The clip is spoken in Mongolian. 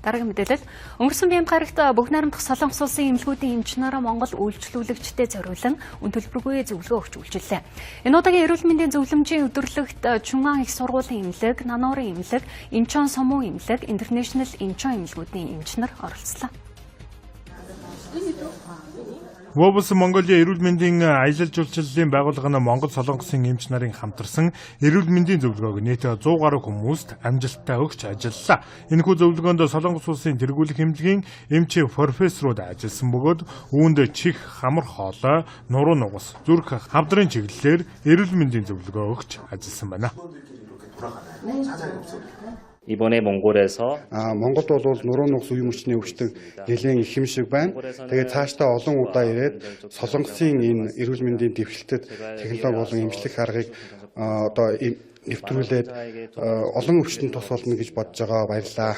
Дараагийн мэдээлэл өнгөрсөн бие гарагт бүх найрамдах Солонгос улсын эмнэлгүүдийн эмч нар Монгол үйлчлүүлэгчдэд зориулан үн төлбөргүй зөвлөгөө өгч үйлчиллээ. Энэ удаагийн эрүүл мэндийн зөвлөмжийн өдөрлөгт Чунган их сургуулийн эмнэлэг, Нануурын эмнэлэг, Инчон Сомон эмнэлэг, Интернэшнл Инчон эмнэлгүүдийн эмч нар оролцлоо. Вобс Монголын эрүүл мэндийн аялал жуулчлалын байгууллага нь Монгол Солонгосын эмч нарын хамтарсан эрүүл мэндийн зөвлөгөөг нийт 100 гаруй хүмүүст амжилттай өгч ажиллалаа. Энэхүү зөвлөгөөнд Солонгос улсын тэргүүлэх эмнэлгийн эмч профессорууд ажилласан бөгөөд үүнд чих, хамар хоолой, нуруу нугас, зүрх, хавдрын чиглэлээр эрүүл мэндийн зөвлөгөө өгч ажилласан байна. 이번에 몽골에서 Монголд бол нуруу нугас үе мөчний өвчтөг нэлээд их юм шиг байна. Тэгээд цаашдаа олон удаа ирээд Солонгосын энэ эрүүл мэндийн дэвшилтэд технологи болон эмчлэх аргыг одоо нэвтрүүлээд олон өвчтөнд тус болно гэж бодож байгаа. Баярлалаа.